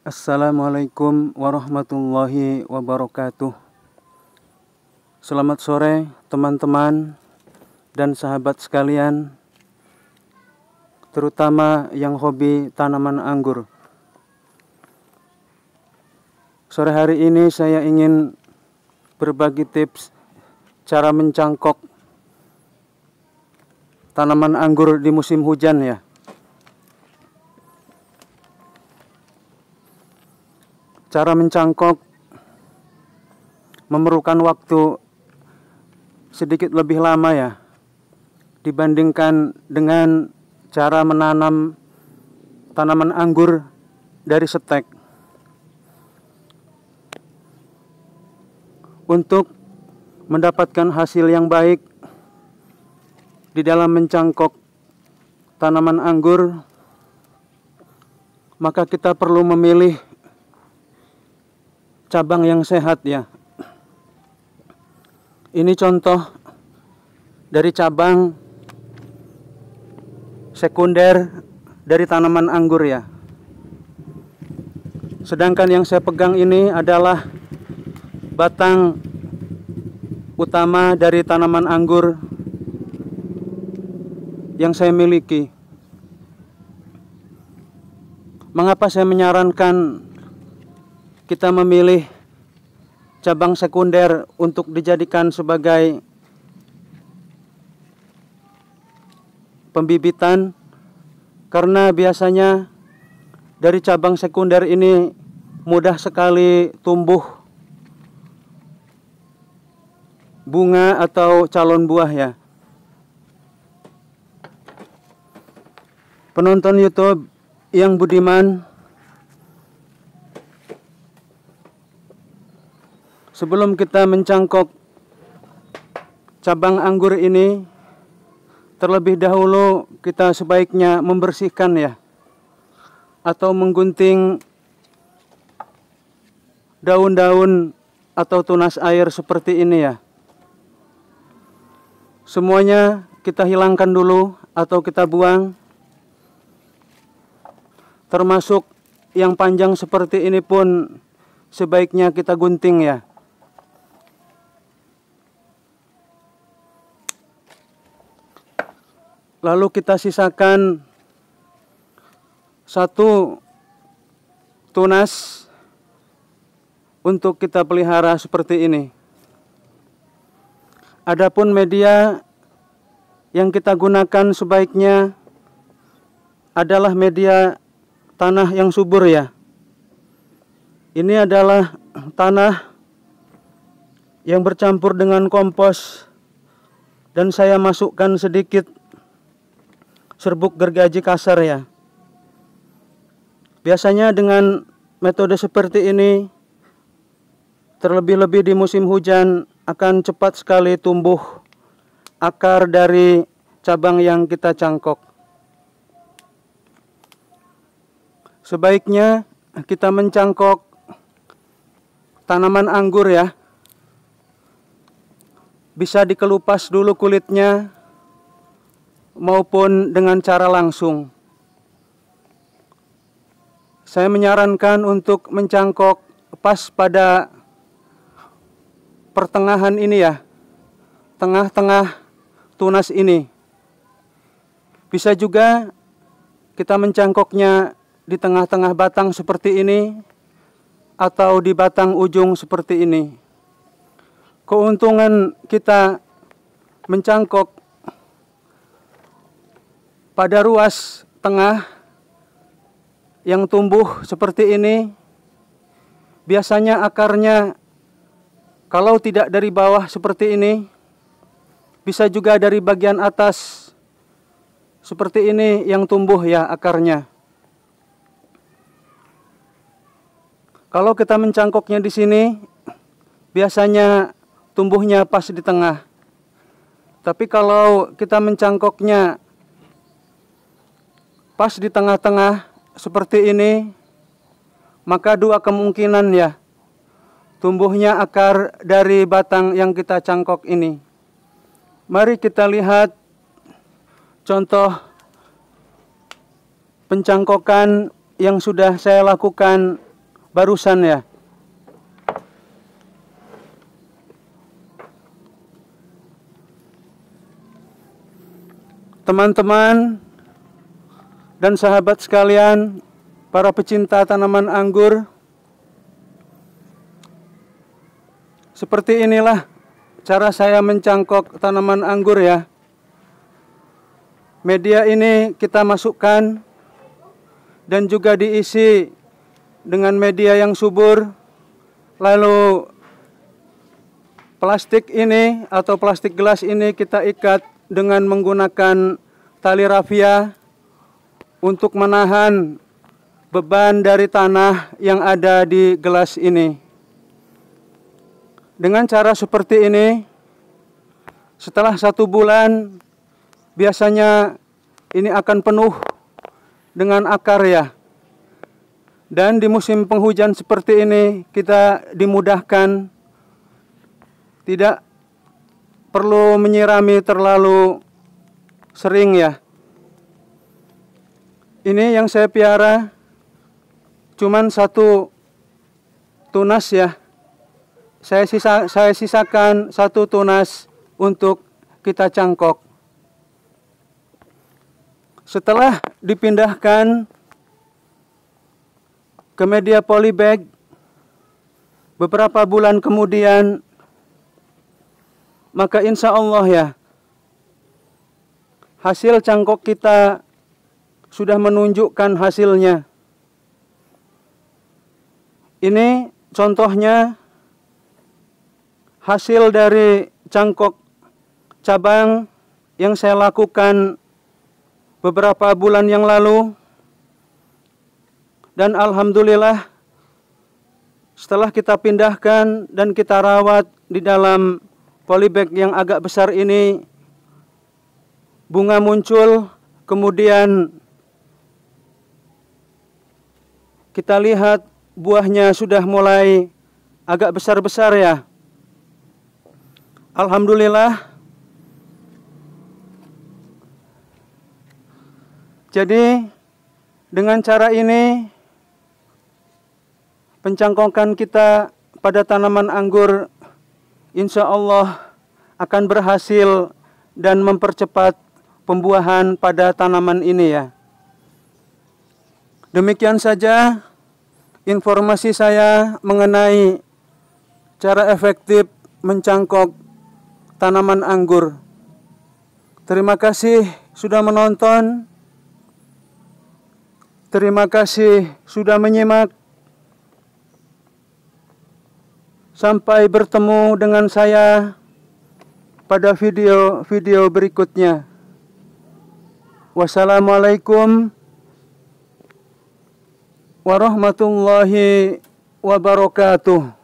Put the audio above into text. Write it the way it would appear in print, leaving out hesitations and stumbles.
Assalamualaikum warahmatullahi wabarakatuh. Selamat sore teman-teman dan sahabat sekalian, terutama yang hobi tanaman anggur. Sore hari ini saya ingin berbagi tips cara mencangkok tanaman anggur di musim hujan ya. Cara mencangkok memerlukan waktu sedikit lebih lama ya dibandingkan dengan cara menanam tanaman anggur dari setek. Untuk mendapatkan hasil yang baik di dalam mencangkok tanaman anggur, maka kita perlu memilih cabang yang sehat ya. Ini contoh dari cabang sekunder dari tanaman anggur ya. Sedangkan yang saya pegang ini adalah batang utama dari tanaman anggur yang saya miliki. Mengapa saya menyarankan kita memilih cabang sekunder untuk dijadikan sebagai pembibitan? Karena biasanya dari cabang sekunder ini mudah sekali tumbuh bunga atau calon buah ya. Penonton YouTube yang budiman, sebelum kita mencangkok cabang anggur ini, terlebih dahulu kita sebaiknya membersihkan ya, atau menggunting daun-daun atau tunas air seperti ini ya. Semuanya kita hilangkan dulu atau kita buang, termasuk yang panjang seperti ini pun sebaiknya kita gunting ya. Lalu kita sisakan satu tunas untuk kita pelihara seperti ini. Adapun media yang kita gunakan sebaiknya adalah media tanah yang subur ya. Ini adalah tanah yang bercampur dengan kompos, dan saya masukkan sedikit serbuk gergaji kasar ya. Biasanya dengan metode seperti ini, terlebih-lebih di musim hujan, akan cepat sekali tumbuh akar dari cabang yang kita cangkok. Sebaiknya kita mencangkok tanaman anggur ya, bisa dikelupas dulu kulitnya maupun dengan cara langsung. Saya menyarankan untuk mencangkok pas pada pertengahan ini ya, tengah-tengah tunas ini. Bisa juga kita mencangkoknya di tengah-tengah batang seperti ini, atau di batang ujung seperti ini. Keuntungan kita mencangkok pada ruas tengah yang tumbuh seperti ini, biasanya akarnya kalau tidak dari bawah seperti ini, bisa juga dari bagian atas seperti ini yang tumbuh ya akarnya. Kalau kita mencangkoknya di sini, biasanya tumbuhnya pas di tengah. Tapi kalau kita mencangkoknya pas di tengah-tengah seperti ini, maka dua kemungkinan ya, tumbuhnya akar dari batang yang kita cangkok ini. Mari kita lihat contoh pencangkokan yang sudah saya lakukan barusan ya. Teman-teman dan sahabat sekalian, para pecinta tanaman anggur, seperti inilah cara saya mencangkok tanaman anggur ya. Media ini kita masukkan dan juga diisi dengan media yang subur. Lalu plastik ini atau plastik gelas ini kita ikat dengan menggunakan tali rafia untuk menahan beban dari tanah yang ada di gelas ini. Dengan cara seperti ini, setelah 1 bulan, biasanya ini akan penuh dengan akar ya. Dan di musim penghujan seperti ini, kita dimudahkan, tidak perlu menyirami terlalu sering ya. Ini yang saya piara cuman 1 tunas ya. Saya sisakan 1 tunas untuk kita cangkok. Setelah dipindahkan ke media polybag, beberapa bulan kemudian, maka insya Allah ya, hasil cangkok kita sudah menunjukkan hasilnya. Ini contohnya hasil dari cangkok cabang yang saya lakukan beberapa bulan yang lalu. Dan alhamdulillah setelah kita pindahkan dan kita rawat di dalam polybag yang agak besar ini, bunga muncul, kemudian kita lihat buahnya sudah mulai agak besar-besar ya. Alhamdulillah. Jadi dengan cara ini pencangkokan kita pada tanaman anggur insya Allah akan berhasil dan mempercepat pembuahan pada tanaman ini ya. Demikian saja informasi saya mengenai cara efektif mencangkok tanaman anggur. Terima kasih sudah menonton. Terima kasih sudah menyimak. Sampai bertemu dengan saya pada video-video berikutnya. Wassalamualaikum warahmatullahi wabarakatuh.